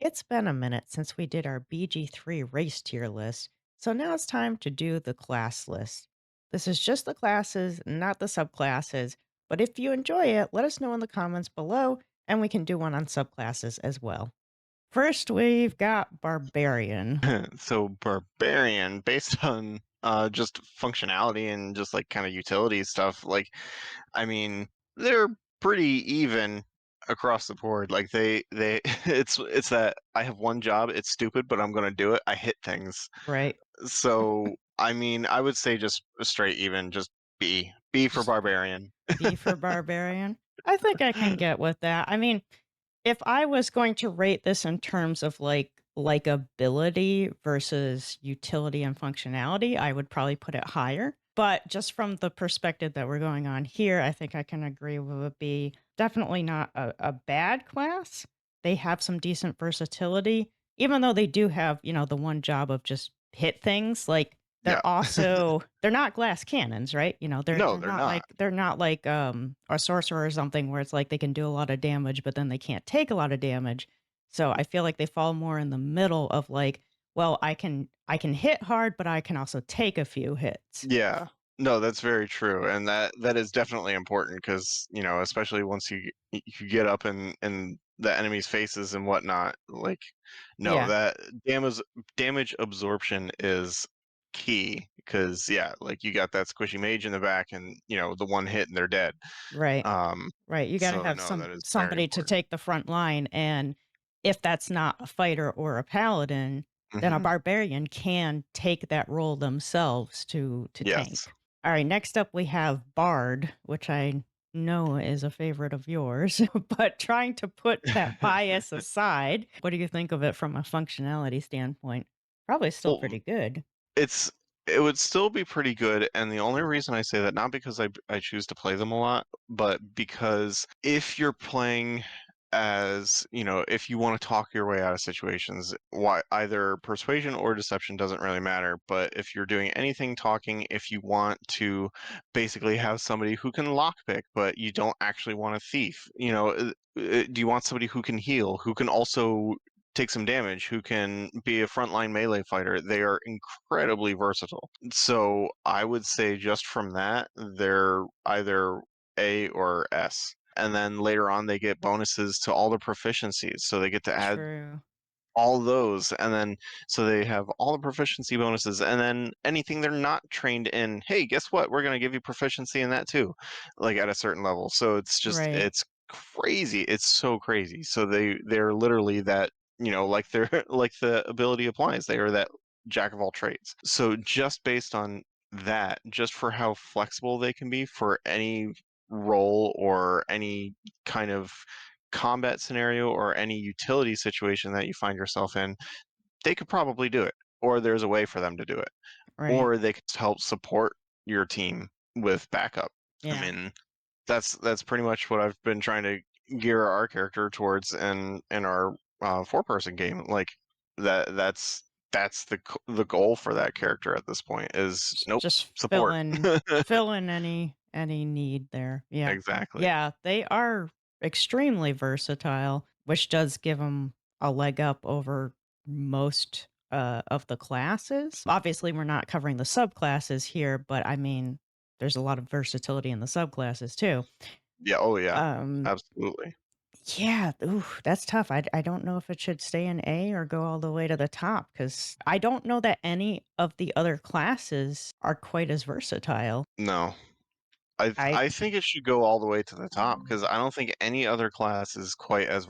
It's been a minute since we did our BG3 race tier list, so now it's time to do the class list. This is just the classes, not the subclasses, but if you enjoy it, let us know in the comments below, and we can do one on subclasses as well. First, we've got Barbarian. So barbarian, based on just functionality and just like kind of utility stuff, like I mean, they're pretty even across the board. Like they it's that I have one job, it's stupid, but I'm gonna do it. I hit things. Right. So I mean, I would say just straight even, just B. B for Just barbarian. B for Barbarian. I think I can get with that. I mean, if I was going to rate this in terms of like ability versus utility and functionality, I would probably put it higher. But just from the perspective that we're going on here, I think I can agree with it be definitely not a bad class. They have some decent versatility, even though they do have, the one job of just hit things. Like Yeah. they're not glass cannons, right? They're No, they're they're not not. like they're not like a sorcerer or something where it's like they can do a lot of damage, but then they can't take a lot of damage. So I feel like they fall more in the middle of like, well, I can hit hard, but I can also take a few hits. Yeah. No, that's very true, and that is definitely important because especially once you get up in the enemy's faces and whatnot, like, no, Yeah, that damage absorption is key because yeah, like you got that squishy mage in the back, and the one hit and they're dead. right. Um, Right, you gotta so have no, that is very somebody to important. take the front line, and if that's not a fighter or a paladin, then a Hmm. barbarian can take that role themselves to Yes. tank. Alright, next up we have Bard, which I know is a favorite of yours, but trying to put that bias aside, what do you think of it from a functionality standpoint? Probably still Well, pretty good. It's it would still be pretty good, and the only reason I say that, not because I choose to play them a lot, but because if you're playing as, if you want to talk your way out of situations, why either persuasion or deception doesn't really matter, but if you're doing anything talking, if you want to basically have somebody who can lockpick, but you don't actually want a thief, do you want somebody who can heal, who can also take some damage, who can be a frontline melee fighter? They are incredibly versatile. So I would say just from that, they're either A or S. And then later on, they get bonuses to all the proficiencies. So they get to add True. all those. And then, so they have all the proficiency bonuses. And then anything they're not trained in, hey, guess what? We're going to give you proficiency in that too, like at a certain level. So Right. it's crazy. It's so crazy. So they're literally that, like they're like the ability applies. They are that jack of all trades. So just based on that, just for how flexible they can be for any role or any kind of combat scenario or any utility situation that you find yourself in, they could probably do it, or there's a way for them to do it, Right. or they could help support your team with backup. I Yeah. mean, that's pretty much what I've been trying to gear our character towards in our four-person game. Like that's the goal for that character at this point is nope, Just fill support. in fill in any need there. Yeah. Exactly. Yeah, they are extremely versatile, which does give them a leg up over most, of the classes. Obviously, we're not covering the subclasses here, but I mean, there's a lot of versatility in the subclasses too. Yeah. Oh yeah. Um, Absolutely. yeah, ooh, that's tough. I don't know if it should stay in A or go all the way to the top because I don't know that any of the other classes are quite as versatile. No. I I think it should go all the way to the top because I don't think any other class is quite as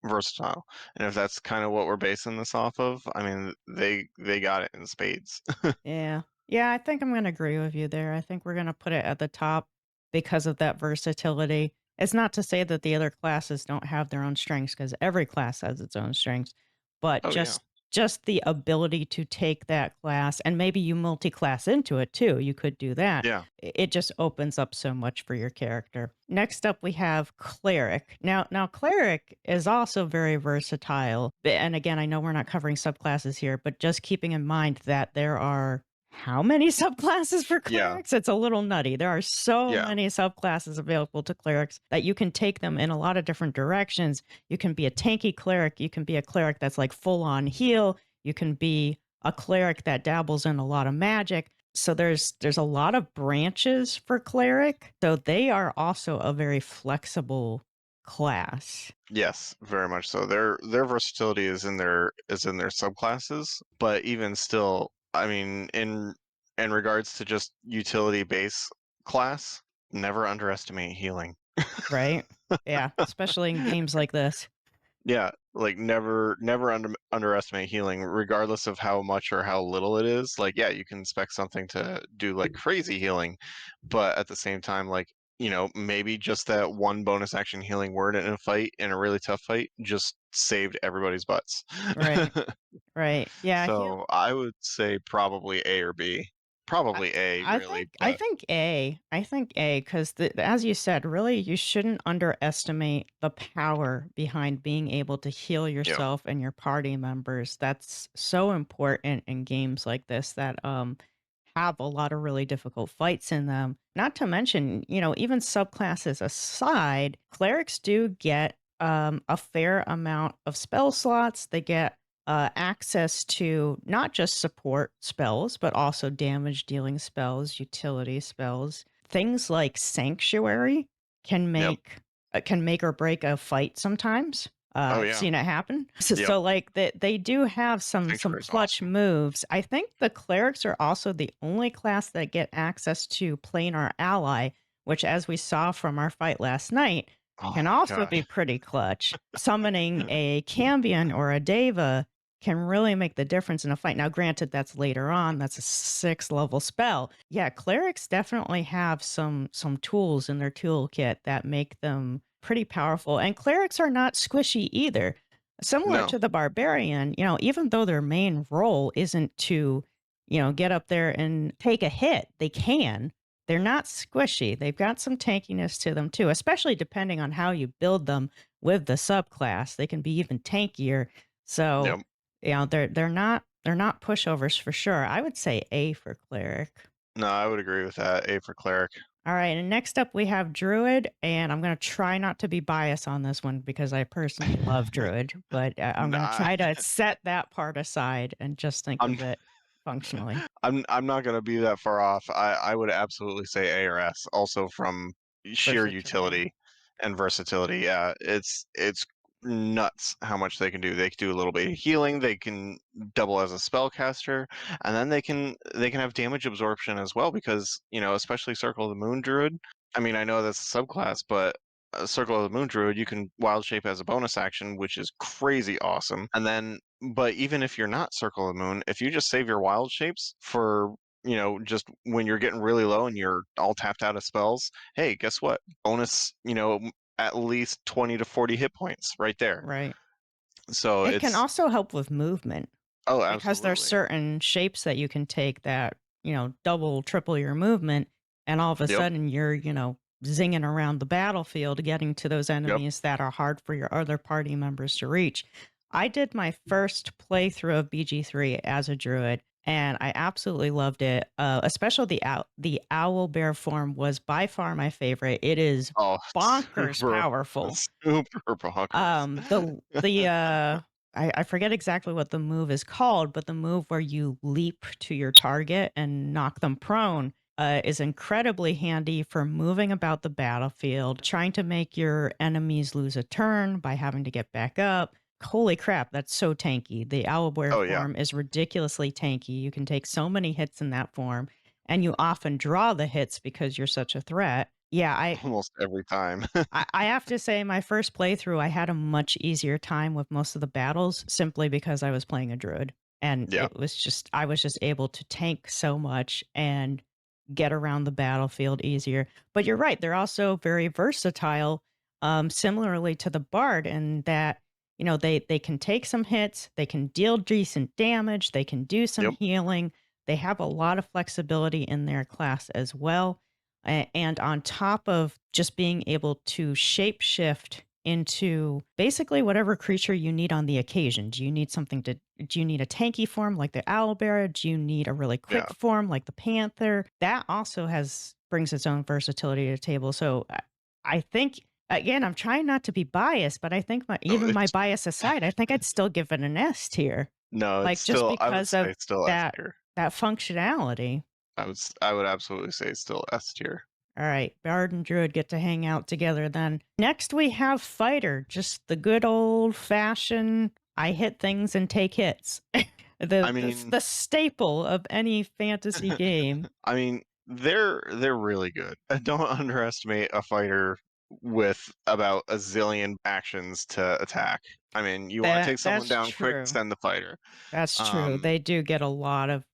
versatile. And if that's kind of what we're basing this off of, I mean, they got it in spades. Yeah. Yeah, I think I'm gonna agree with you there. I think we're gonna put it at the top because of that versatility. It's not to say that the other classes don't have their own strengths, because every class has its own strengths, but Oh yeah, just the ability to take that class and maybe you multi-class into it too. You could do that. yeah. It just opens up so much for your character. Next up, we have cleric. Now cleric is also very versatile. And again, I know we're not covering subclasses here, but just keeping in mind that there are how many subclasses for Yeah, clerics? It's a little nutty. There are so yeah, many subclasses available to clerics that you can take them in a lot of different directions. You can be a tanky cleric, you can be a cleric that's like full on heal, you can be a cleric that dabbles in a lot of magic. So there's a lot of branches for cleric. So they are also a very flexible class. yes, very much so. Their versatility is in their subclasses, but even still, I mean, in regards to just utility base class, never underestimate healing. Right? Yeah, especially in games like this. Yeah, like never underestimate healing, regardless of how much or how little it is. Like, yeah, you can expect something to do like crazy healing, but at the same time, like, maybe just that one bonus action healing word in a fight, in a really tough fight, just saved everybody's butts. Right. Right. Yeah, So I would say probably A or B. I Probably A, I think really, I but think A. I think A because as you said, really, you shouldn't underestimate the power behind being able to heal yeah. yourself and your party members. That's so important in games like this that have a lot of really difficult fights in them. Not to mention, even subclasses aside, clerics do get a fair amount of spell slots. They get access to not just support spells, but also damage dealing spells, utility spells. Things like Sanctuary can Yep. make or break a fight sometimes. Oh I've yeah. seen it happen. So, Yep. like they do have some Sanctuary is clutch awesome. moves. I think the clerics are also the only class that get access to planar ally, which, as we saw from our fight last night, Oh can my also be gosh. pretty clutch. Summoning a Cambion or a Deva can really make the difference in a fight. Now, granted, that's later on. That's a 6th level spell. Yeah, clerics definitely have some tools in their toolkit that make them pretty powerful. And clerics are not squishy either. Similar No. to the barbarian, even though their main role isn't to, get up there and take a hit, they can. They're not squishy. They've got some tankiness to them too, especially depending on how you build them with the subclass. They can be even tankier. So, Yep. they're not pushovers for sure. I would say A for cleric. No, I would agree with that. A for cleric. All right, and next up we have druid, and I'm going to try not to be biased on this one because I personally love druid, but I'm going to Nah, try to set that part aside and just think I'm of it functionally I'm not gonna be that far off. I would absolutely say A or S, also from sheer versatility. utility and versatility. Yeah, it's nuts how much they can do. They can do a little bit of healing. They can double as a spellcaster, and then they can have damage absorption as well because especially Circle of the Moon Druid. I mean, I know that's a subclass, but Circle of the Moon Druid, you can wild shape as a bonus action, which is crazy awesome. And then, but even if you're not Circle of the Moon, if you just save your wild shapes for, just when you're getting really low and you're all tapped out of spells, hey, guess what? Bonus, at least 20 to 40 hit points right there. Right. So It can it's, also help with movement. oh, Because there's absolutely. certain shapes that you can take that, double, triple your movement, and all of a Yep. sudden you're, zinging around the battlefield, getting to those Yep. enemies that are hard for your other party members to reach. I did my first playthrough of BG3 as a druid, and I absolutely loved it. Especially the owl bear form was by far my favorite. It is Oh, bonkers super, powerful. super bonkers. I forget exactly what the move is called, but the move where you leap to your target and knock them prone is incredibly handy for moving about the battlefield, trying to make your enemies lose a turn by having to get back up. Holy crap, that's so tanky. The owlbear Oh yeah, form is ridiculously tanky. You can take so many hits in that form, and you often draw the hits because you're such a threat. Yeah, almost every time. I have to say my first playthrough, I had a much easier time with most of the battles simply because I was playing a druid, and Yeah. it was just I was just able to tank so much and get around the battlefield easier. But you're right, they're also very versatile, similarly to the bard in that, they can take some hits, they can deal decent damage, they can do some Yep. healing. They have a lot of flexibility in their class as well. And on top of just being able to shapeshift into basically whatever creature you need on the occasion. Do you need a tanky form like the owlbear? Do you need a really Yeah. quick form like the panther? That also has brings its own versatility to the table. So I think again, I'm trying not to be biased, but I think No, even my it's bias aside, I think I'd still give it an S tier. no, it's Like just still I would because say of it's still S that tier. that functionality. I would absolutely say it's still S tier. All right, Bard and Druid get to hang out together then. Next, we have Fighter, just the good old fashioned I hit things and take hits. I The mean, the staple of any fantasy game. I mean, they're really good. Don't underestimate a fighter with about a zillion actions to attack. I mean, you want to take someone That's down quick, true. send the fighter. That's true. Um, They do get a lot of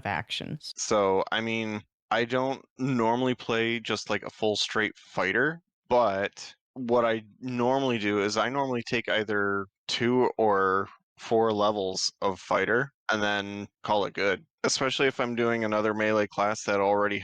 actions. so I mean, I don't normally play just like a full straight fighter, but what I normally do is I normally take either 2 or 4 levels of fighter and then call it good. Especially if I'm doing another melee class that already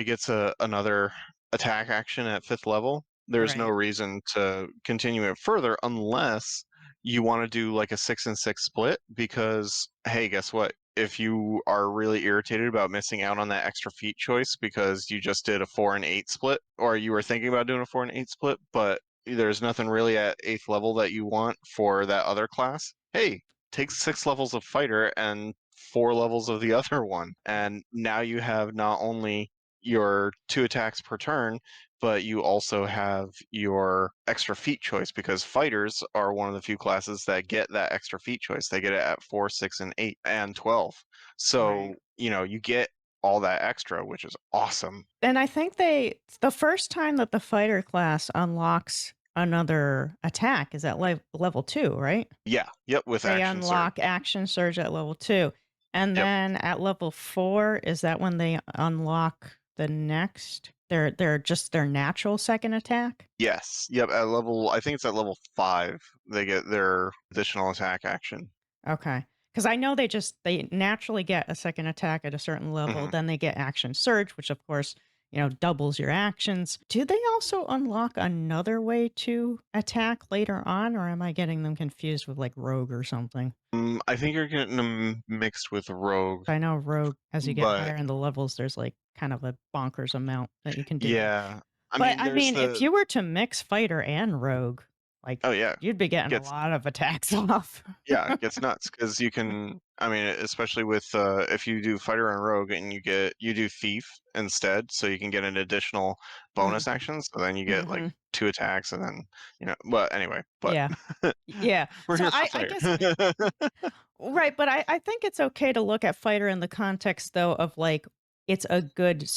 gets another attack action at 5th level. There's no Right. reason to continue it further unless you want to do like a 6 and 6 split because hey, guess what? If you are really irritated about missing out on that extra feat choice because you just did a 4 and 8 split, or you were thinking about doing a 4 and 8 split, but there's nothing really at 8th level that you want for that other class, hey, take 6 levels of fighter and 4 levels of the other one. And now you have not only your 2 attacks per turn, but you also have your extra feat choice because fighters are one of the few classes that get that extra feat choice. They get it at 4, 6, and 8, and 12. Right. So, you get all that extra, which is awesome. And I think the first time that the fighter class unlocks another attack is at level 2, right? Yeah, yep, with They action surge. unlock action surge at level 2. And Yep. then at level 4, is that when they unlock the next their natural second attack? Yes. Yep, I think it's at level 5 they get their additional attack action. Okay, because I know they naturally get a second attack at a certain level, Mhm. then they get action surge, which of course, doubles your actions. Do they also unlock another way to attack later on, or am I getting them confused with, like, rogue or something? I think you're getting them mixed with rogue, I know rogue, as you get but higher in the levels, there's, like, kind of a bonkers amount that you can do. yeah. I But, mean, I there's mean, if the you were to mix fighter and rogue, like, oh yeah, you'd be getting a gets lot of attacks off. yeah, it gets nuts because you can. I mean, especially with if you do fighter and rogue and you do thief instead, so you can get an additional bonus Mhm, action. So then you get like mhm. 2 attacks, and then Well, anyway, but Yeah. Yeah. we're So here for I fighter. guess right, but I think it's okay to look at fighter in the context though of like it's a good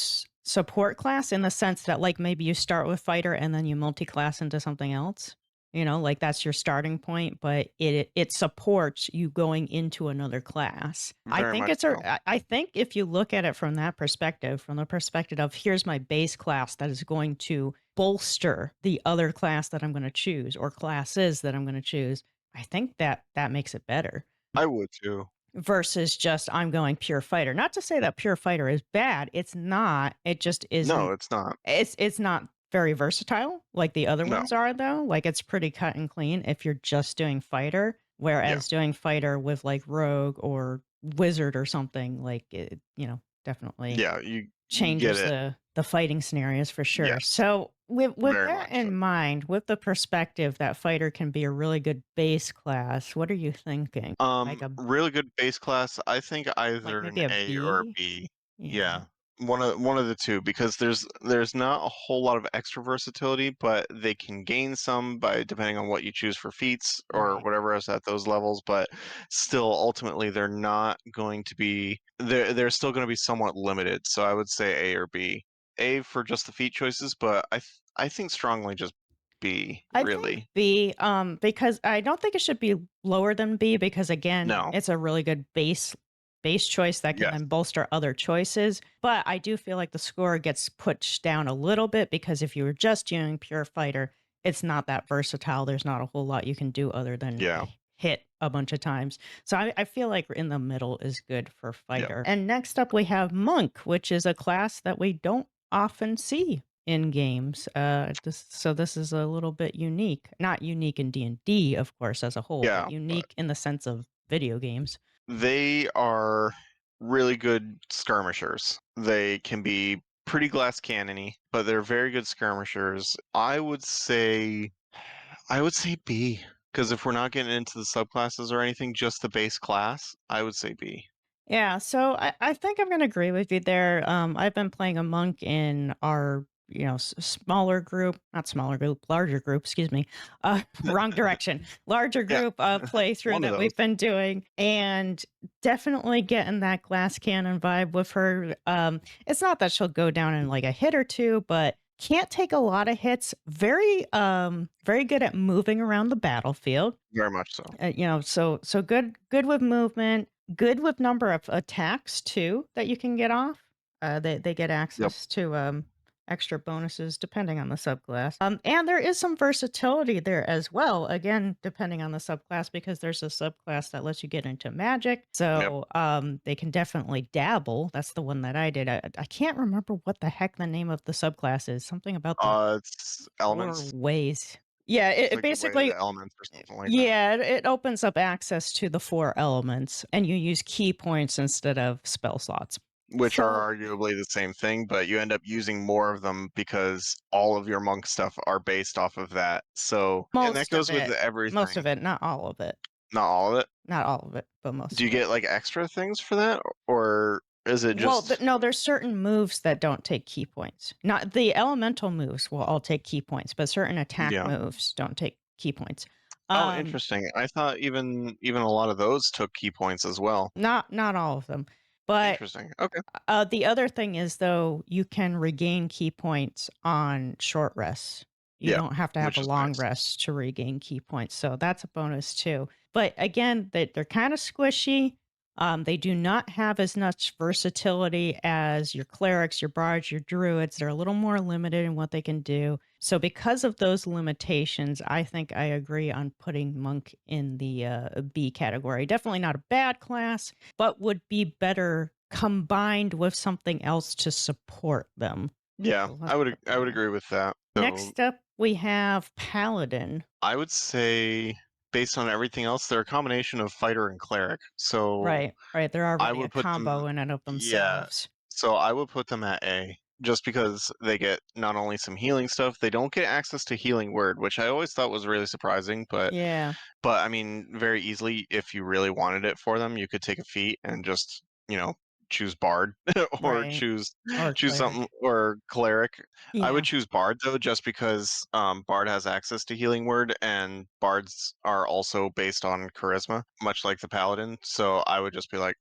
support class in the sense that like maybe you start with fighter and then you multi-class into something else. Like that's your starting point, but it supports you going into another class. I Very think much it's so. I think if you look at it from that perspective, from the perspective of here's my base class that is going to bolster the other class that I'm going to choose or classes that I'm going to choose, I think that makes it better I would too. versus just I'm going pure fighter. Not to say that pure fighter is bad. It's not. It just No, isn't. it's not. It's not very versatile like the other No. ones are though. Like it's pretty cut and clean if you're just doing fighter. Yeah. Whereas doing fighter with like rogue or wizard or something like it, definitely Yeah. You get changes it. the fighting scenarios for sure. Yes. So with Very that much so. in mind, with the perspective that fighter can be a really good base class, what are you thinking? Really good base class. I think Like either maybe an a A or a B? B. Yeah. Yeah. One of the two because there's not a whole lot of extra versatility, but they can gain some by depending on what you choose for feats or Right. whatever else at those levels, but still ultimately they're still going to be somewhat limited. So I would say A or B. A for just the feat choices, but I think strongly just B, I think really. B, because I don't think it should be lower than B because again, No. it's a really good base choice that can Yes. then bolster other choices. But I do feel like the score gets pushed down a little bit because if you were just doing pure fighter, it's not that versatile. There's not a whole lot you can do other than Yeah. hit a bunch of times. So I feel like in the middle is good for Yeah. fighter. And next up we have monk, which is a class that we don't often see in games. This is a little bit unique. Not unique in D&D, of course, as a whole, but Yeah, but unique in the sense of video games. they are really good skirmishers. They can be pretty glass cannony, but they're very good skirmishers. I would say B, because if we're not getting into the subclasses or anything, just the base class, I would say B. Yeah, so I think I'm gonna agree with you there. I've been playing a monk in our, smaller group, not smaller group, larger group, excuse me. Wrong direction. Larger Yeah, group playthrough one of that those. we've been doing, and definitely getting that glass cannon vibe with her. It's not that she'll go down in like a hit or two, but can't take a lot of hits. Very good at moving around the battlefield. Very much so. So good with movement, good with number of attacks too that you can get off. They get Yep. access to extra bonuses depending on the subclass. And there is some versatility there as well. Again, depending on the subclass, because there's a subclass that lets you get into magic. Yep. So they can definitely dabble. That's the one that I did. I can't remember what the heck the name of the subclass is. Something about the It's 4 elements, ways. Yeah, it like the way of basically the elements or something like that, yeah, it opens up access to the 4 elements, and you use key points instead of spell slots. which So, are arguably the same thing, but you end up using more of them because all of your monk stuff are based off of that. So, and that most of goes with it most everything. of it, not all of it. Not all of it. Not all of it, but most Do you of it. get like extra things for that, or is it Well, just no, there's certain moves that don't take key points. Not the elemental moves will all take key points, but certain attack yeah? moves don't take key points. Oh, Um, interesting. I thought even a lot of those took key points as well. not all of them, but Interesting. Okay. the other thing is, though, you can regain key points on short rests. You Yeah, don't have to have which a is long nice. rest to regain key points, so that's a bonus too. But again, they're kind of squishy. They do not have as much versatility as your clerics, your bards, your druids. They're a little more limited in what they can do. So, because of those limitations, I think I agree on putting monk in the B category. Definitely not a bad class, but would be better combined with something else to support them. Yeah, So I let's would put I would that. agree with that. So Next up, we have Paladin. I would say based on everything else, they're a combination of fighter and cleric. So Right, right. They're I already a would put them, combo in and of yeah. themselves. So I would put them at A, just because they get not only some healing stuff, they don't get access to healing word, which I always thought was really surprising, Yeah, but I mean, very easily, if you really wanted it for them, you could take a feat and just, choose Bard or right. choose Or choose something cleric. or Cleric. I would Yeah. choose Bard though, just because Bard has access to Healing Word, and Bards are also based on charisma, much like the Paladin. So I would just be like,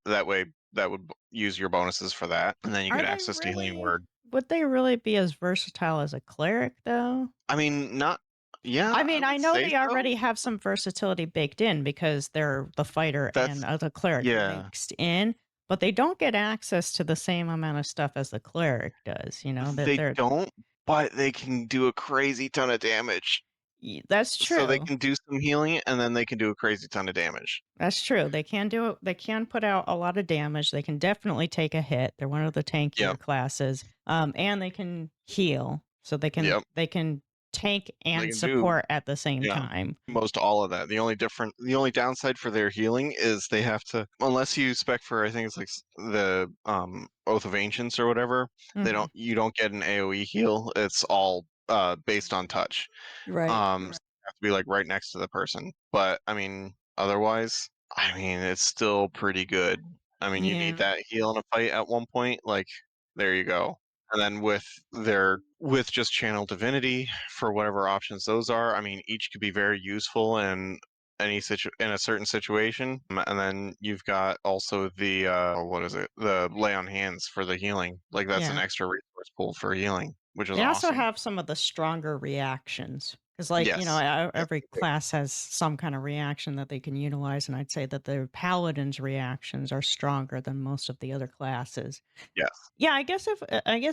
that way that would use your bonuses for that, and then you Are get they access to Healing really Word. would they really be as versatile as a cleric, though? I mean, not. Yeah, I I mean, I would know say they so. already have some versatility baked in because they're the fighter and That's the cleric yeah. mixed in, but they don't get access to the same amount of stuff as the cleric does, that They don't, but they can do a crazy ton of damage. that's So they true. can do some healing, and then they can do a crazy ton of damage. That's true. They can do it. They can put out a lot of damage. They can definitely take a hit. They're one of the tankier Yep, classes. And they can heal. So yep. they can tank They and can do, support at the same yeah, time. most all of that. The only downside for their healing is they have to, unless you spec for, I think it's like the Oath of Ancients or whatever. Mhm. You don't get an AOE heal. It's all based on touch. Right. So you have to be like right next to the person. But I mean, otherwise, I mean, it's still pretty good. I mean, you need Yeah. that heal in a fight at one point. Like, there you go. And then with just channel divinity for whatever options those are, I mean, each could be very useful in in a certain situation. And then you've got also the what is it? The lay on hands for the healing. Like that's an Yeah. extra resource pool for healing, which is They also awesome. have some of the stronger reactions because, like, Yes. Yep. every class has some kind of reaction that they can utilize, and I'd say that the paladin's reactions are stronger than most of the other classes. Yes. Yeah, I guess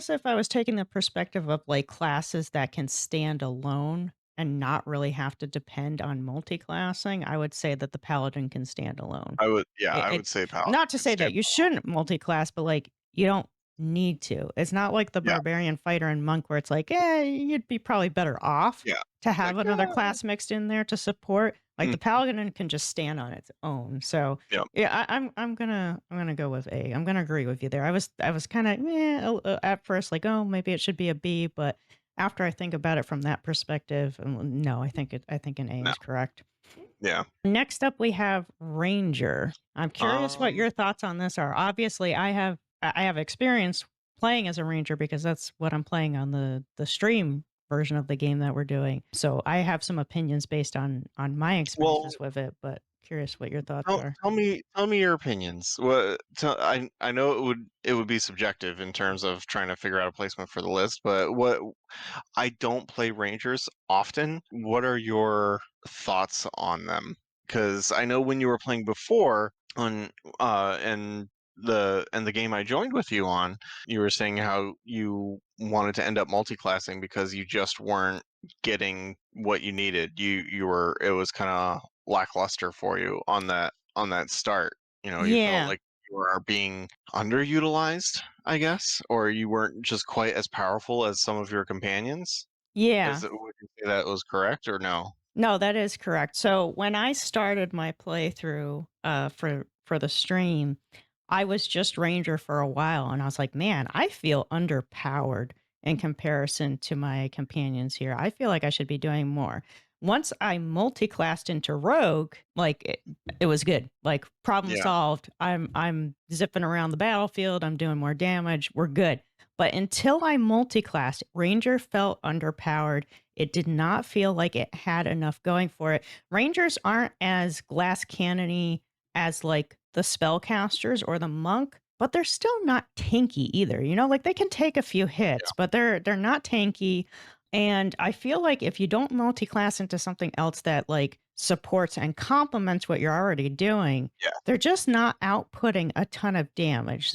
if I was taking the perspective of like classes that can stand alone and not really have to depend on multi-classing, I would say that the paladin can stand alone. I would It, say it's Paladin not to can say stand that you shouldn't multi-class, but like you don't. need to. It's not like the Yeah. barbarian fighter and monk where it's like, you'd be probably better off Yeah. to It's have like, another class mixed in there to support. Like mm, the paladin can just stand on its own. So yeah. yeah, I'm gonna go with A. I'm gonna agree with you there. I was kind of at first like, oh, maybe it should be a B, but after I think about it from that perspective, no, I think an A No. is correct. Yeah. Next up, we have Ranger. I'm curious what Um, your thoughts on this are. Obviously, I have experience playing as a Ranger because that's what I'm playing on the stream version of the game that we're doing. So I have some opinions based on my well, experiences with it, but curious what your thoughts tell, are. tell me your opinions. What I know it would be subjective in terms of trying to figure out a placement for the list, but what I don't play Rangers often. What are your thoughts on them? Because I know when you were playing before on and the game I joined with you on, you were saying how you wanted to end up multiclassing because you just weren't getting what you needed. You were it was kind of lackluster for you on that start. You know, you felt Yeah. like you were being underutilized, I guess, or you weren't just quite as powerful as some of your companions. Yeah. Is it would you say that was correct or no? No, that is correct. So when I started my playthrough for the stream, I was just Ranger for a while and I was like, man, I feel underpowered in comparison to my companions here. I feel like I should be doing more. Once I multi-classed into Rogue, like it was good. Like problem Yeah, solved. I'm zipping around the battlefield, I'm doing more damage. We're good. But until I multi-classed, Ranger felt underpowered. It did not feel like it had enough going for it. Rangers aren't as glass cannony as like the spellcasters or the monk, but they're still not tanky either. You know, like they can take a few hits, yeah, but they're not tanky. And I feel like if you don't multi-class into something else that like supports and complements what you're already doing, yeah. they're just not outputting a ton of damage.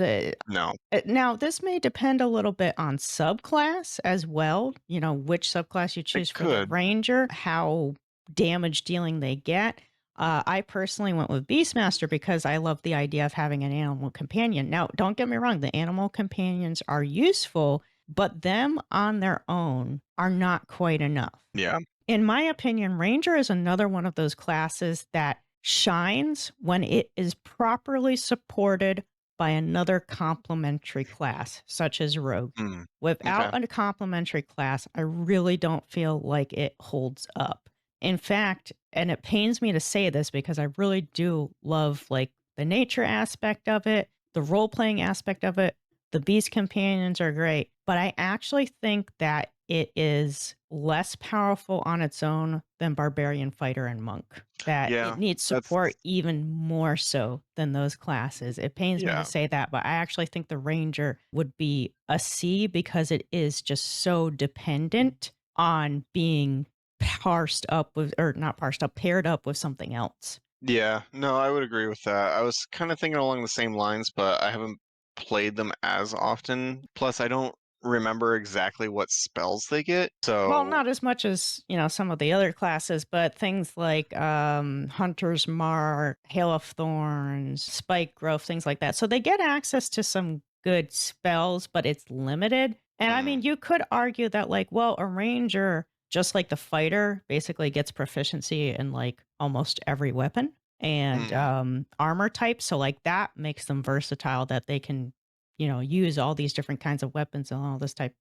No, Now, this may depend a little bit on subclass as well, you know, which subclass you it choose for the could. ranger, how damage dealing they get. I personally went with Beastmaster because I love the idea of having an animal companion. Now, don't get me wrong, the animal companions are useful, but them on their own are not quite enough. Yeah. In my opinion, Ranger is another one of those classes that shines when it is properly supported by another complementary class, such as Rogue. Mm. Without Okay. a complementary class, I really don't feel like it holds up. In fact, and it pains me to say this because I really do love like the nature aspect of it, the role playing aspect of it. The beast companions are great, but I actually think that it is less powerful on its own than barbarian fighter and monk. That it Yeah. needs That's support even more so than those classes. It pains me to yeah. say that, but I actually think the ranger would be a C because it is just so dependent on being parsed up with, or not parsed up, paired up with something else. Yeah. No, I would agree with that. I was kind of thinking along the same lines, but I haven't played them as often. Plus, I don't remember exactly what spells they get. Well, So, not as much as, some of the other classes, but things like Hunter's Mark, Hail of Thorns, Spike Growth, things like that. So they get access to some good spells, but it's limited. And I mm, mean, you could argue that, like, well, a ranger, just like the fighter, basically gets proficiency in like almost every weapon and mm, armor type. So, like, that makes them versatile that they can, use all these different kinds of weapons and all this type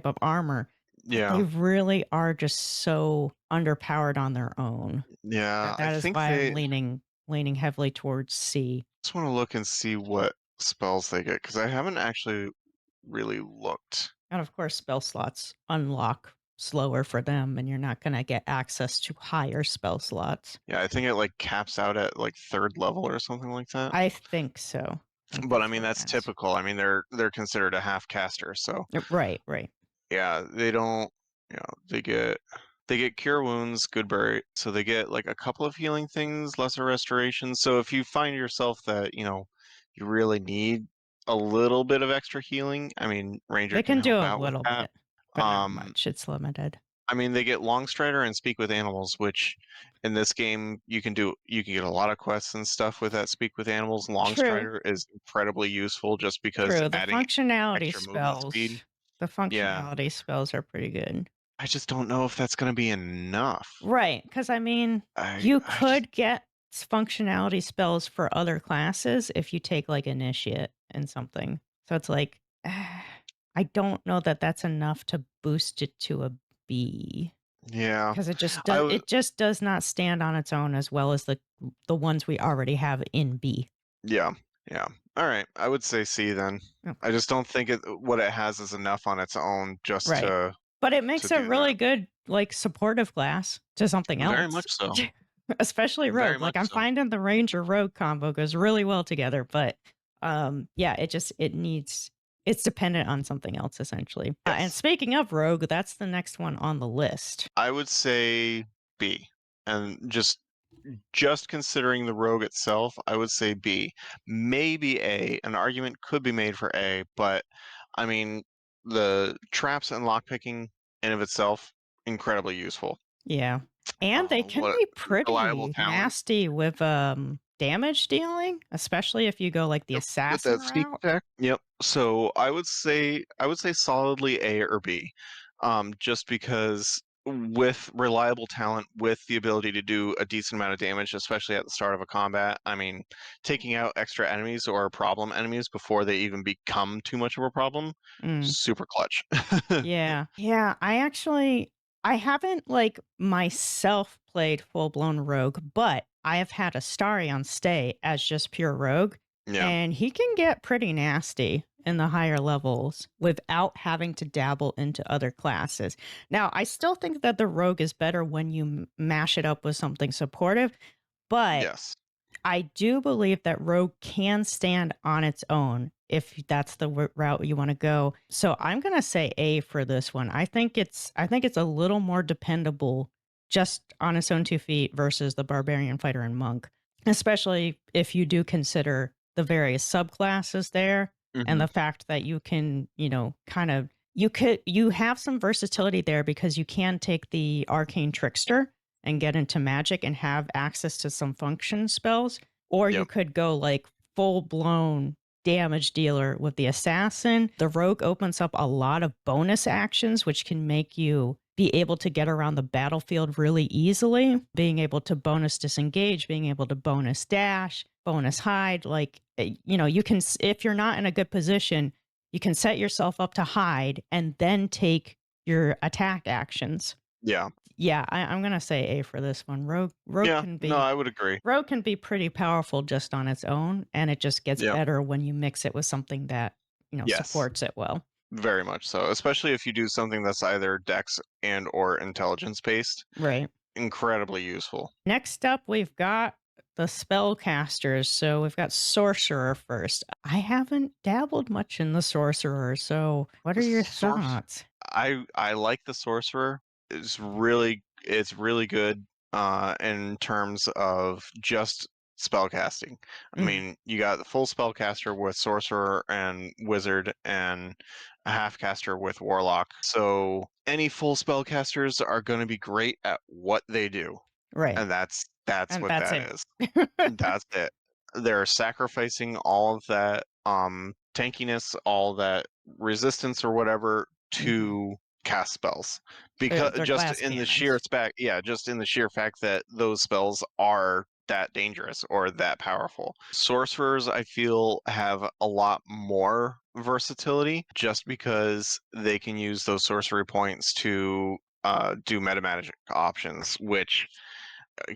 of armor, but they yeah. really are just so underpowered on their own. Yeah. I That is think why I'm they leaning heavily towards C. just want to look and see what spells they get because I haven't actually really looked. And of course, spell slots unlock slower for them, and you're not gonna get access to higher spell slots. Yeah, I think it like caps out at like third level or something like that. I think so. I think But I that's mean what it that's has. typical. I mean they're considered a half caster, so Right, right. yeah, they don't they get cure wounds, good bury, so they get like a couple of healing things, lesser restoration. So if you find yourself that, you really need a little bit of extra healing, I mean Ranger They can can do help a out with little that. bit, but not Um much. It's limited. I mean, they get Longstrider and Speak with Animals, which in this game you can get a lot of quests and stuff with that Speak with Animals. True. Longstrider is incredibly useful just because True, adding extra movement speed. the Yeah. functionality spells are pretty good. I just don't know if that's gonna be enough. Right, because I mean, you I just could get functionality spells for other classes if you take, like, Initiate and something. So it's like, I don't know that that's enough to boost it to a B, yeah. because I w it just does not stand on its own as well as the ones we already have in B. yeah, yeah. Alright, I would say C then. I Okay. just don't think what it has is enough on its own just Right. But it to makes a do that. really good, like, supportive class to something Very else. much so. Especially Very Rogue. much Like, I'm so. finding the Ranger Rogue combo goes really well together, but, yeah, it needs it's dependent on something else, essentially. And Yes. speaking of Rogue, that's the next one on the list. I would say B. And just considering the rogue itself, I would say B. Maybe A. An argument could be made for A, but I mean, the traps and lockpicking in of itself, incredibly useful. Yeah. And they can What be reliable pretty talent nasty with, damage dealing, especially if you go, like, the with assassin that sneak route. attack. Yep. So I would say solidly A or B, just because with reliable talent, with the ability to do a decent amount of damage, especially at the start of a combat. I mean, taking out extra enemies or problem enemies before they even become too much of a problem, Mm. super clutch. Yeah. Yeah, I haven't, like, myself played full-blown rogue, but I have had Astari on stay as just pure rogue, Yeah. and he can get pretty nasty in the higher levels without having to dabble into other classes. Now, I still think that the rogue is better when you mash it up with something supportive, but Yes. I do believe that Rogue can stand on its own if that's the route you want to go. So I'm going to say A for this one. I think it's a little more dependable just on its own 2 feet versus the barbarian fighter and monk, especially if you do consider the various subclasses there and Hmm. the fact that you can, kind of you have some versatility there because you can take the arcane trickster and get into magic and have access to some function spells. Or you Yep. could go like full blown damage dealer with the assassin. The rogue opens up a lot of bonus actions, which can make you be able to get around the battlefield really easily, being able to bonus disengage, being able to bonus dash, bonus hide. Like, you can, if you're not in a good position, you can set yourself up to hide and then take your attack actions. Yeah. Yeah, I'm gonna say A for this one. Yeah. No, I would agree. Rogue can be pretty powerful just on its own, and it just gets Yep. better when you mix it with something that, Yes. supports it well. Very much so, especially if you do something that's either dex and or intelligence based. Right. Incredibly useful. Next up, we've got the spellcasters. So we've got sorcerer first. I haven't dabbled much in the sorcerer, so what are your Source thoughts? I like the sorcerer. It's really good in terms of just spellcasting. I Mm, mean, you got the full spellcaster with sorcerer and wizard and a half caster with warlock. So any full spellcasters are going to be great at what they do. right. And that's And what that's that it. is. That's it. They're sacrificing all of that tankiness, all that resistance or whatever Hmm. to cast spells. Because They're just glass in the sheer cannons. fact, yeah, just in the sheer fact that those spells are that dangerous or that powerful. Sorcerers, I feel, have a lot more versatility just because they can use those sorcery points to do meta magic options, which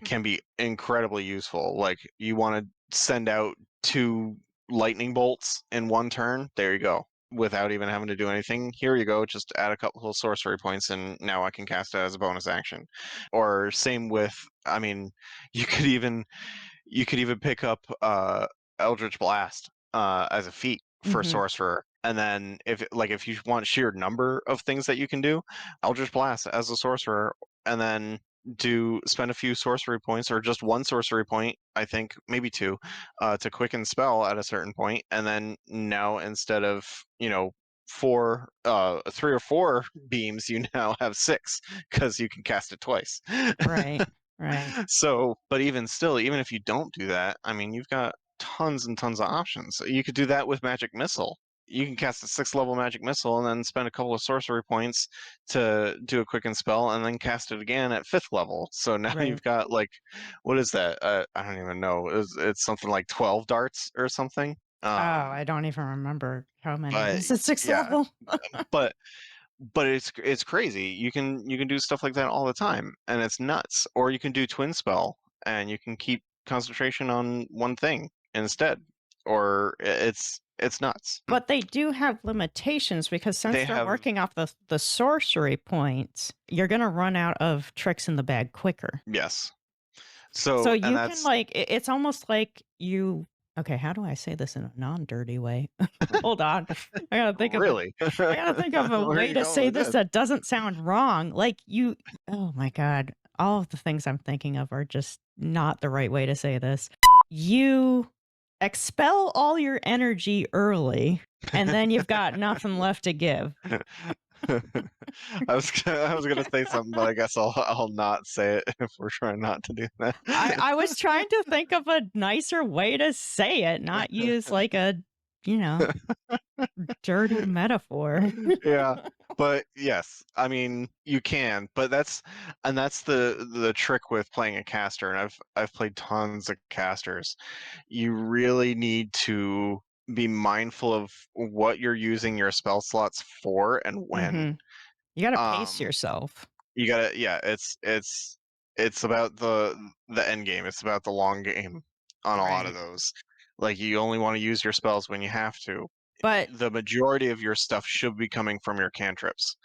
can be incredibly useful. Like you want to send out 2 lightning bolts in one turn, there you go. Without even having to do anything, here you go. Just add a couple of sorcery points, and now I can cast it as a bonus action. Or same with, I mean, you could even pick up Eldritch Blast as a feat for Hmm. sorcerer. And then if you want sheer number of things that you can do, Eldritch Blast as a sorcerer, and then do spend a few sorcery points or just 1 sorcery point, I think maybe 2, to quicken spell at a certain point, and then now instead of three or four beams, you now have six because you can cast it twice. Right. Right. So, but even still, even if you don't do that, I mean, you've got tons and tons of options. You could do that with Magic Missile. You can cast a 6th level Magic Missile and then spend a couple of sorcery points to do a quicken spell and then cast it again at 5th level. So now Right. you've got like, what is that? I don't even know. It's something like 12 darts or something. Oh, I don't even remember how many it But is at 6th yeah, level. but it's crazy. You can do stuff like that all the time, and it's nuts. Or you can do twin spell, and you can keep concentration on one thing instead. Or it's nuts. But they do have limitations because They since they're have working off the sorcery points, you're gonna run out of tricks in the bag quicker. yes. So So and you can that's like it's almost like you okay, how do I say this in a non-dirty way? Hold on. I gotta think of a really I gotta think of a where are way you to going say with this this? that doesn't sound wrong. Like you oh my god. All of the things I'm thinking of are just not the right way to say this. You expel all your energy early and then you've got nothing left to give. I was gonna say something, but I guess I'll not say it if we're trying not to do that. I was trying to think of a nicer way to say it, not use like a, you know, dirty metaphor. Yeah, but yes, I mean you can, but that's the trick with playing a caster, and I've played tons of casters. You really need to be mindful of what you're using your spell slots for and when. Mhm. You gotta pace Um, yourself. you gotta, yeah, it's about the end game. It's about the long game on a lot of Right. those. Like you only want to use your spells when you have to. But The majority of your stuff should be coming from your cantrips.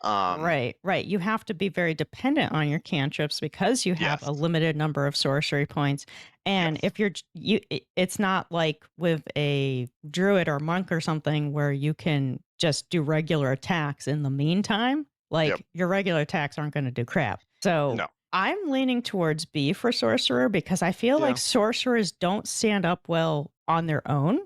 right, right. You have to be very dependent on your cantrips because you have Yes, a limited number of sorcery points. And yes, if you're it's not like with a druid or monk or something where you can just do regular attacks in the meantime. yep. Like your regular attacks aren't going to do crap. So No, I'm leaning towards B for sorcerer because I feel like yeah, sorcerers don't stand up well on their own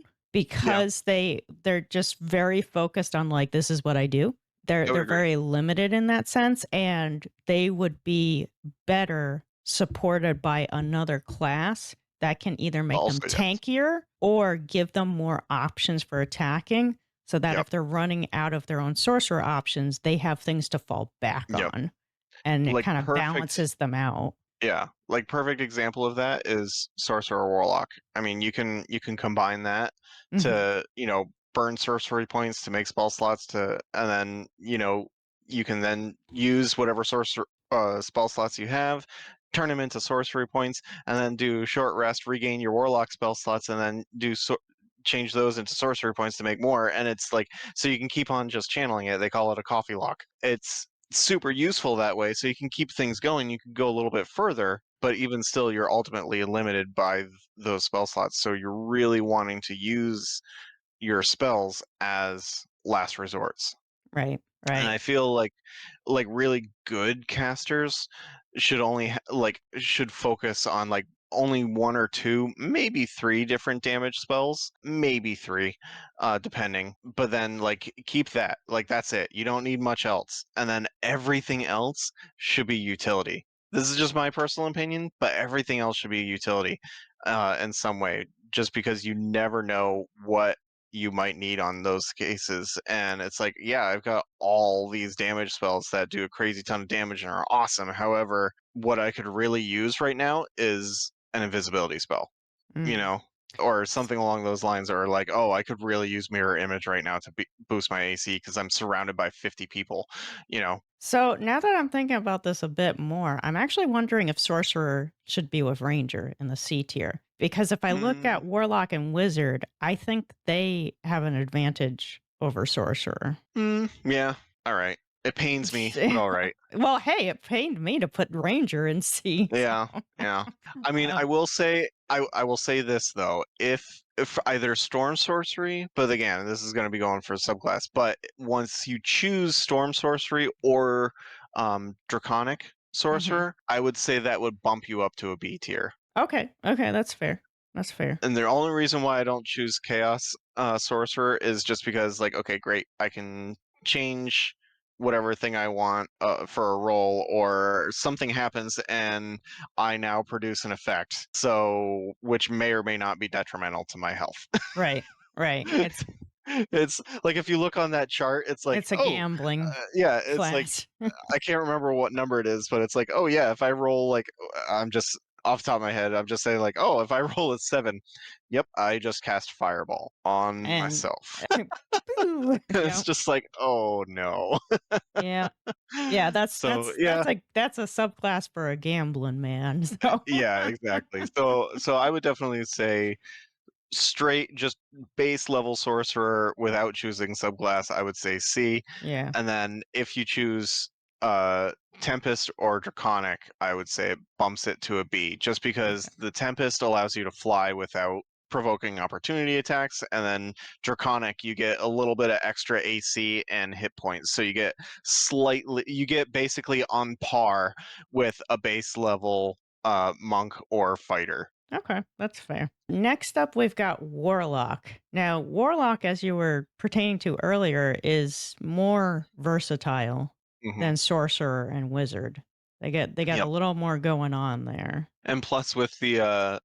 yeah. because they're just very focused on like this is what I do. They're I would they're agree. very limited in that sense, and they would be better supported by another class that can either make them Also, yes. tankier or give them more options for attacking so that Yep, if they're running out of their own sorcerer options, they have things to fall back yep. on, and it Like kind of perfect. balances them out. Yeah, like perfect example of that is Sorcerer Warlock. I mean, you can combine that Mhm. to, burn sorcery points to make spell slots and then, you can then use whatever sorcerer spell slots you have, turn them into sorcery points, and then do short rest, regain your Warlock spell slots, and then change those into sorcery points to make more. And it's like so you can keep on just channeling it. They call it a coffee lock. It's super useful that way so you can keep things going. You can go a little bit further, but even still you're ultimately limited by those spell slots, so you're really wanting to use your spells as last resorts. Right, And right. I feel like really good casters should focus on like only one or two, maybe three different damage spells, maybe three, depending. But then like keep that, like that's it. You don't need much else, and then everything else should be utility. This is just my personal opinion, but everything else should be utility, in some way. Just because you never know what you might need on those cases. And it's like, yeah, I've got all these damage spells that do a crazy ton of damage and are awesome. However, what I could really use right now is an invisibility spell, you Mm. know, or something along those lines, or like, oh, I could really use mirror image right now to boost my AC because I'm surrounded by 50 people, you know. So now that I'm thinking about this a bit more, I'm actually wondering if Sorcerer should be with Ranger in the C tier. Because if I look Mm, at Warlock and Wizard, I think they have an advantage over Sorcerer. yeah, all right. It pains me, but all right. Well, hey, it pained me to put Ranger in C. So, Yeah, yeah. I mean, uh, I will say this though. If either storm sorcery, but again, this is going to be going for a subclass, but once you choose storm sorcery or draconic mhm. sorcerer, I would say that would bump you up to a B tier. Okay, okay, that's fair. That's fair. And the only reason why I don't choose Chaos Sorcerer is just because, like, okay, great, I can change whatever thing I want for a roll, or something happens and I now produce an effect, so which may or may not be detrimental to my health. Right. Right. It's like if you look on that chart, it's like, It's a oh, gambling yeah, it's like class. I can't remember what number it is, but it's like, oh yeah, if I roll like I'm just off the top of my head, I'm just saying like, oh, if I roll a 7, yep, I just cast Fireball on And myself. boo. It's Yeah. just like, oh no. Yeah. Yeah, that's So that's yeah, that's a that's a subclass for a gambling man. So yeah, exactly. So I would definitely say straight, just base level sorcerer without choosing subclass, I would say C. yeah. And then if you choose uh Tempest or Draconic, I would say it bumps it to a B, just because Okay. the Tempest allows you to fly without provoking opportunity attacks, and then Draconic you get a little bit of extra AC and hit points. So you get basically on par with a base level monk or fighter. Okay, that's fair. Next up, we've got Warlock. Now, Warlock, as you were pertaining to earlier, is more versatile Hmm. than Sorcerer and Wizard. They got a Yep. little more going on there. And plus with the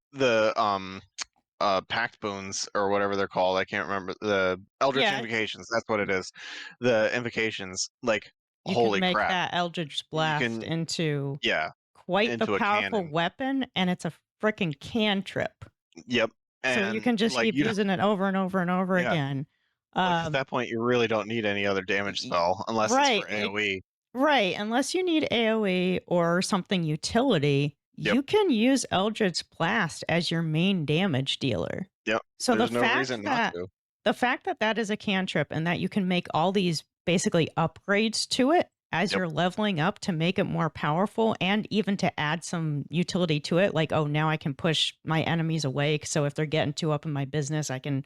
pact boons or whatever they're called, I can't remember, the Eldritch Yeah, Invocations, that's what it is. The invocations, like, you can holy make crap. that Eldritch You Blast can, into yeah, quite the into a powerful cannon. weapon, and it's a freaking cantrip. Yep. So you And can just like keep you don't, using it over and over and over yeah, again. like at Um, that point you really don't need any other damage y- spell unless it's for right. AoE. Right, unless you need AoE or something utility, Yep. you can use Eldritch Blast as your main damage dealer. Yep. So There's no reason not to. the fact that that is a cantrip and that you can make all these basically upgrades to it as Yep. you're leveling up to make it more powerful and even to add some utility to it, like, oh, now I can push my enemies away, so if they're getting too up in my business, I can,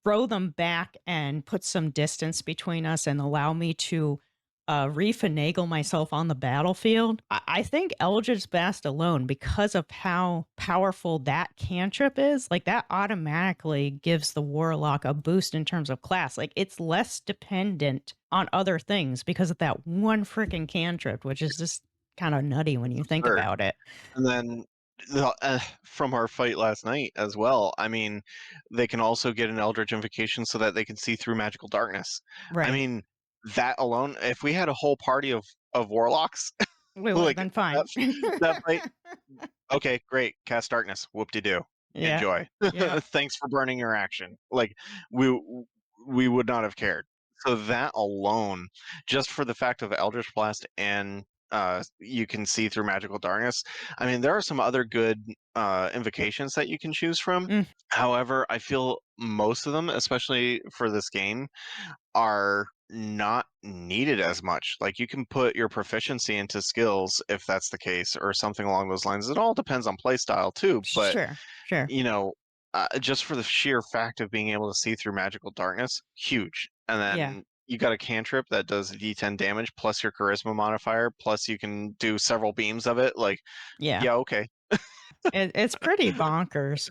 throw them back and put some distance between us and allow me to refinagle myself on the battlefield. I think Eldritch Blast alone, because of how powerful that cantrip is, like that automatically gives the Warlock a boost in terms of class. Like it's less dependent on other things because of that one freaking cantrip, which is just kind of nutty when you think Sure. about it. And then from our fight last night as well, I mean, they can also get an Eldritch Invocation so that they can see through magical darkness. I Right. mean, that alone, if we had a whole party of warlocks, We would have like been fine. that fight, okay, great, cast darkness, whoop-de-doo, Yeah. enjoy. Yeah. Thanks for burning your action. Like we we would not have cared. So that alone, just for the fact of Eldritch Blast and you can see through magical darkness. I mean, there are some other good invocations that you can choose from. Mm, However, I feel most of them, especially for this game, are not needed as much. Like you can put your proficiency into skills if that's the case, or something along those lines. It all depends on playstyle too, but sure. Sure. you know, just for the sheer fact of being able to see through magical darkness, huge. And Yeah. then you got a cantrip that does D10 damage plus your charisma modifier, plus you can do several beams of it. Like, Yeah. yeah, okay. It's pretty bonkers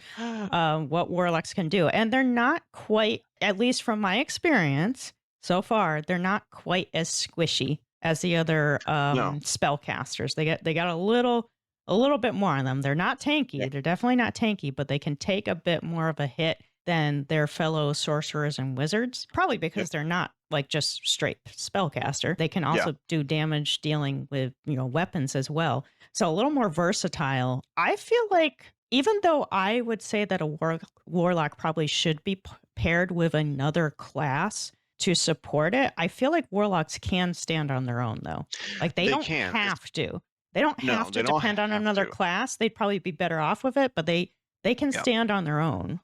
what warlocks can do. And they're not quite, at least from my experience so far, they're not quite as squishy as the other No. spellcasters. They got a little bit more on them. They're not Yeah. tanky. They're definitely not tanky, but they can take a bit more of a hit than their fellow sorcerers and wizards. Probably Yep. because they're not like just straight spellcaster. They can Yeah. also do damage dealing with, weapons as well. So a little more versatile. I feel like even though I would say that a warlock probably should be paired with another class to support it, I feel like warlocks can stand on their own though. Like they They don't can. have to. They don't No, have to they don't depend on have another to. class. They'd probably be better off with it, but they can Yeah. stand on their own.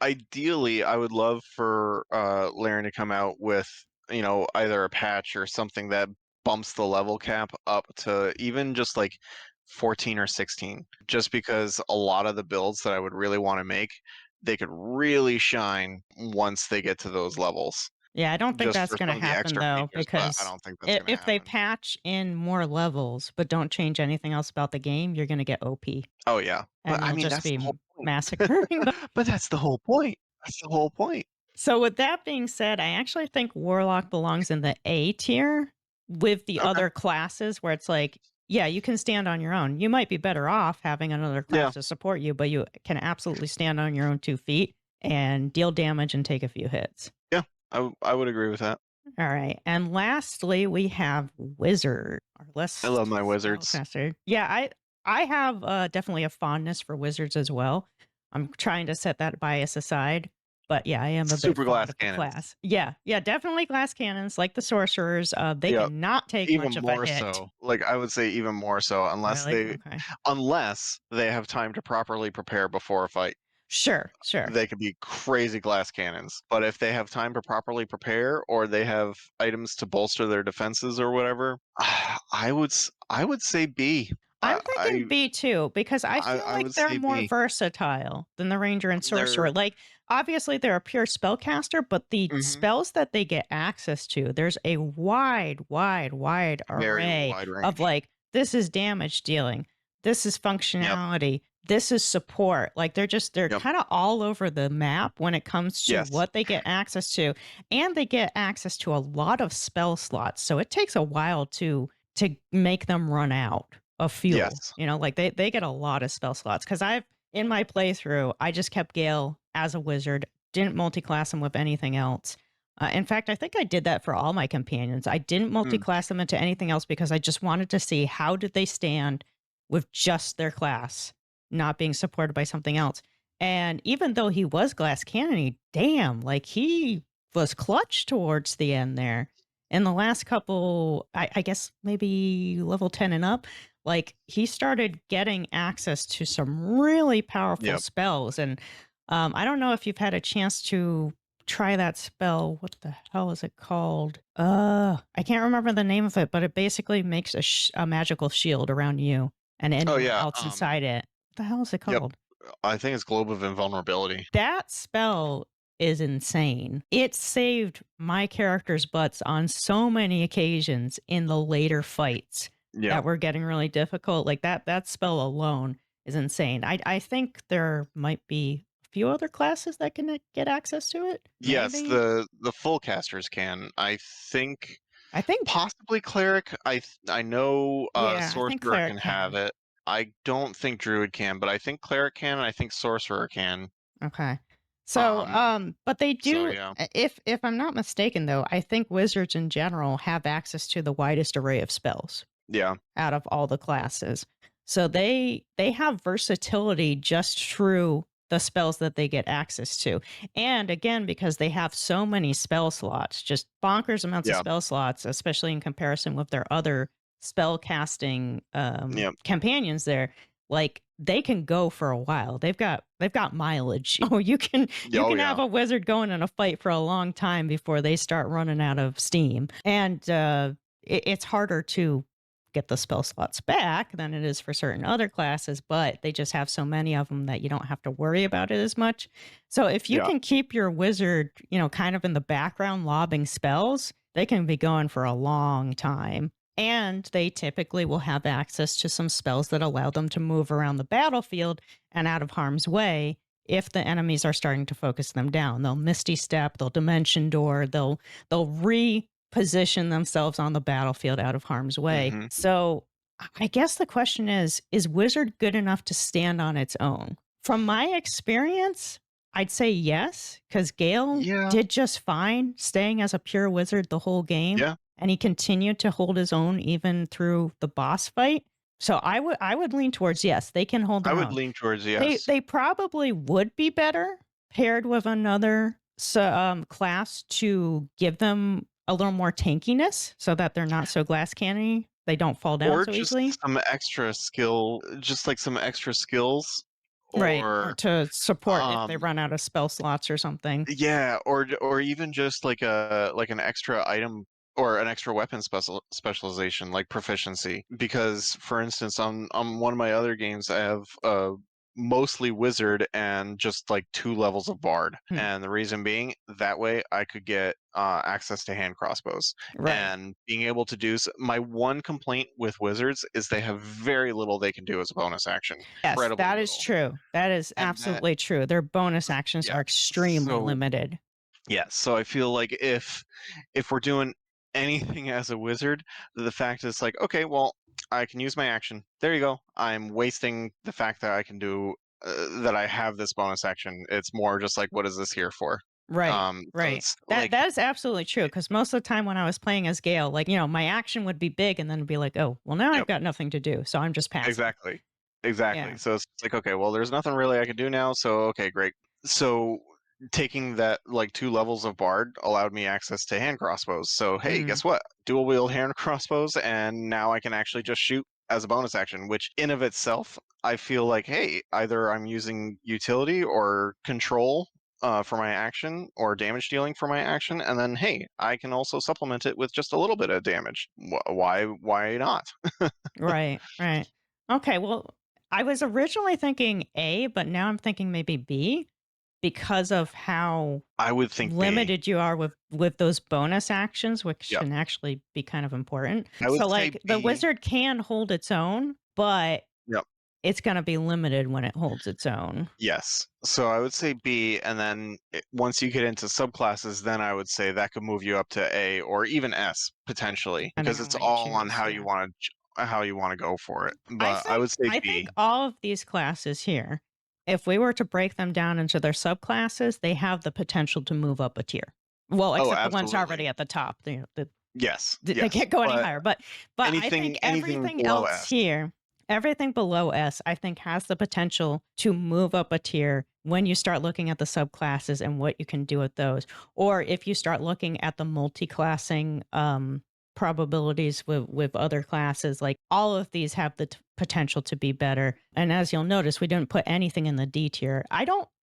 Ideally, I would love for Laren to come out with, either a patch or something that bumps the level cap up to even just like 14 or 16. Just because a lot of the builds that I would really want to make, they could really shine once they get to those levels. Yeah, I don't think just that's for gonna some of the happen extra though, features, but I because don't think that's gonna if they happen. patch in more levels, but don't change anything else about the game, you're gonna get OP, Oh, yeah. But, and I you'll mean, just that's be the whole point. massacring. But that's the whole point. That's the whole point. So with that being said, I actually think Warlock belongs in the A tier with the Okay. other classes where it's like, yeah, you can stand on your own. You might be better off having another Yeah. class to support you, but you can absolutely stand on your own 2 feet and deal damage and take a few hits. Yeah. I would agree with that. All right. And lastly, we have Wizard, our I list love my wizards. spellcaster. Yeah, I have definitely a fondness for wizards as well. I'm trying to set that bias aside, but yeah, I am a bit Super fond glass of the cannons. class. Yeah, yeah, definitely glass cannons like the sorcerers. They Yep. cannot take much Even of a more hit. so. Like, I would say even more so Really? Okay. unless they have time to properly prepare before a fight. Sure, sure. They could be crazy glass cannons. But if they have time to properly prepare or they have items to bolster their defenses or whatever, I would say B. I'm I thinking I B too because I feel I like would they're say more B. versatile than the ranger and They're sorcerer. Like obviously they're a pure spellcaster, but the mhm, spells that they get access to, there's a wide very array wide of range. like this is damage dealing, this is Yep. functionality, this is support. Like they're Yep. kind of all over the map when it comes to Yes. what they get access to, and they get access to a lot of spell slots. So it takes a while to make them run out of fuel. Yes. You know, like they get a lot of spell slots because I've in my playthrough, I just kept Gale as a wizard, didn't multi-class him with anything else. In fact, I think I did that for all my companions. I didn't Mm, multi-class them into anything else because I just wanted to see how did they stand with just their class, not being supported by something else. And even though he was glass cannon, damn, like he was clutch towards the end there. In the last couple, I guess maybe level 10 and up, like he started getting access to some really powerful yep. spells. And I don't know if you've had a chance to try that spell. What the hell is it called? I can't remember the name of it, but it basically makes a magical shield around you and Oh, anyone yeah, else inside it. What the hell is it yep. called? I think it's Globe of Invulnerability. That spell is insane. It saved my character's butts on so many occasions in the later fights Yeah. that were getting really difficult. Like that spell alone is insane. I think there might be a few other classes that can get access to it. Yes, Maybe. the full casters can. I think I think possibly cleric. I know yeah, I think sorcerer cleric can have can. it. I don't think druid can, but I think cleric can, and I think sorcerer can. Okay. So, Um, but they so do yeah, if I'm not mistaken though, I think wizards in general have access to the widest array of spells yeah, out of all the classes. So they have versatility just through the spells that they get access to. And again, because they have so many spell slots, just bonkers amounts of yeah, spell slots, especially in comparison with their other spell casting yeah. companions there, like they can go for a while. They've got mileage. Oh, you Oh can yeah, have a wizard going in a fight for a long time before they start running out of steam. And it's harder to get the spell slots back than it is for certain other classes, but they just have so many of them that you don't have to worry about it as much. So if you yeah, can keep your wizard, kind of in the background lobbing spells, they can be going for a long time. And they typically will have access to some spells that allow them to move around the battlefield and out of harm's way if the enemies are starting to focus them down. They'll Misty Step, they'll Dimension Door, they'll reposition themselves on the battlefield out of harm's way. hmm So I guess the question is Wizard good enough to stand on its own? From my experience, I'd say yes, because Gale yeah, did just fine staying as a pure wizard the whole game, yeah. and he continued to hold his own even through the boss fight. So I would lean towards yes, they can hold I their would own. lean towards They yes. they probably would be better paired with another class to give them a little more tankiness so that they're not so glass cannony. They don't fall down Or so easily. just some extra skill, just like some extra skills, Right. Or or to support if they um, run out of spell slots or something. yeah, or even just like an extra item or an extra weapon specialization like proficiency. Because for instance, on one of my other games, I have mostly wizard and just like 2 levels of bard. Hmm. And the reason being that way I could get access to hand crossbows Right. and being able to do my one complaint with wizards is they have very little they can do as a bonus action, Yes, incredibly that is little. true. That is And that absolutely true. Their bonus actions yeah. are extremely So limited. yeah, so I feel like if we're doing anything as a wizard, the fact is like, okay, well, I can use my action. There you go. I'm wasting the fact that I can do that I have this bonus action. It's more just like, what is this here for? Right, So right. it's That like, that is absolutely true. Because most of the time when I was playing as Gale, like, my action would be big and then be like, "Oh, well, now I've yep, got nothing to do, so I'm just passing." exactly, exactly. Yeah. So it's like, okay, well, there's nothing really I can do now. So okay, great. So taking that like 2 levels of bard allowed me access to hand crossbows. So hey, Mm, guess what? Dual wield hand crossbows, and now I can actually just shoot as a bonus action, which in of itself I feel like, hey, either I'm using utility or control for my action or damage dealing for my action, and then hey, I can also supplement it with just a little bit of damage. Why not? right, right. Okay, well, I was originally thinking A, but now I'm thinking maybe B because of how I would think B. limited you are with those bonus actions, which Yep. can actually be kind of important. I would So, say like, the B. wizard can hold its own, but Yep. it's gonna be limited when it holds its own. Yes. So I would say B, and then once you get into subclasses, then I would say that could move you up to A or even S potentially, Depending because on it's what you all on choose, yeah. how you want to go for it. I But I think would say I think B. all of these classes here, if we were to break them down into their subclasses, they have the potential to move up a tier. Well, Oh, except the ones already absolutely. at the top, Yes. they Yes. can't go any But higher. But I think anything everything below else S. here, everything below S, I think has the potential to move up a tier when you start looking at the subclasses and what you can do with those. Or if you start looking at the multi-classing probabilities with other classes, like all of these have the potential to be better. And as you'll notice, we didn't put anything in the D tier.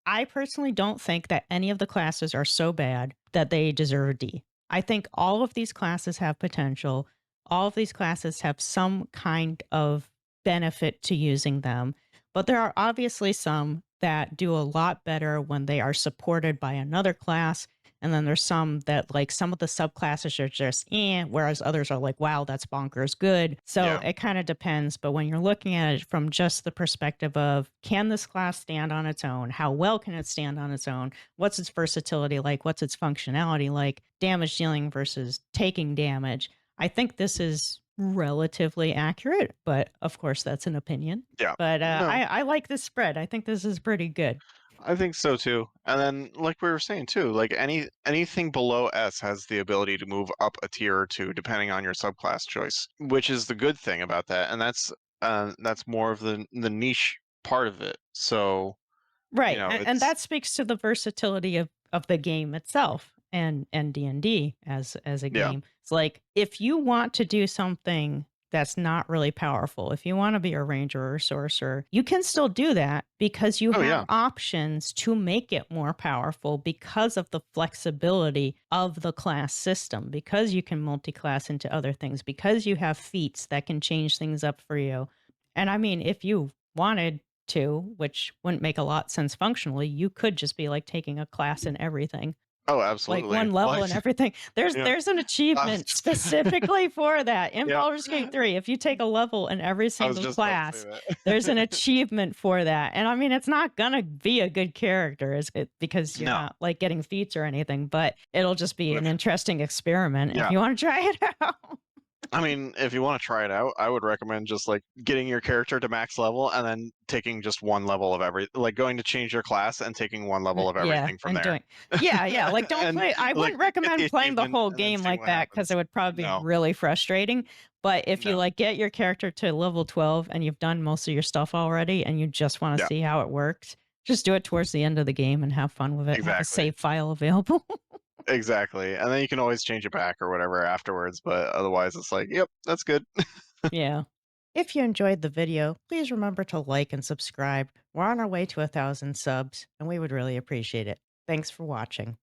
I personally don't think that any of the classes are so bad that they deserve a D. I think all of these classes have potential. All of these classes have some kind of benefit to using them, but there are obviously some that do a lot better when they are supported by another class. And then there's some that, like, some of the subclasses are just whereas others are like, wow, that's bonkers good. So Yeah. it kind of depends. But when you're looking at it from just the perspective of, can this class stand on its own? How well can it stand on its own? What's its versatility like? What's its functionality like? Damage dealing versus taking damage. I think this is relatively accurate, but of course, that's an opinion. Yeah. But No, I like this spread. I think this is pretty good. I think so too. And then like we were saying too, like anything below S has the ability to move up a tier or two depending on your subclass choice, which is the good thing about that. And that's more of the niche part of it. So, Right, and it's that speaks to the versatility of the game itself and D&D as a yeah. game. It's like, if you want to do something that's not really powerful, if you wanna be a ranger or sorcerer, you can still do that because you Oh have yeah. options to make it more powerful because of the flexibility of the class system, because you can multi-class into other things, because you have feats that can change things up for you. And I mean, if you wanted to, which wouldn't make a lot sense functionally, you could just be like taking a class in everything, Oh, like absolutely. one level Like and everything. There's yeah. there's an I was achievement just specifically for that in yeah. Baldur's Gate 3. If you take a level in every I was single just about to say class, there's an that. achievement for that. And I mean, it's not gonna be a good character because you're No. not like getting feats or anything, but it'll just be But an if interesting experiment if yeah. you want to try it out. I mean, if you want to try it out, I would recommend just like getting your character to max level and then taking just one level of like going to change your class and taking one level of Yeah, everything from and there. doing yeah, like, don't And play I like wouldn't get the recommend playing the achievement whole and then game see like what that because it happens. would probably be No, really frustrating, but if you, no. like, get your character to level 12 and you've done most of your stuff already and you just wanna Yeah, see how it works, just do it towards the end of the game and have fun with it, have a exactly. save file available. Exactly. And then you can always change it back or whatever afterwards, but otherwise it's like, yep, that's good. Yeah. If you enjoyed the video, please remember to like and subscribe. We're on our way to 1,000 subs, and we would really appreciate it. Thanks for watching.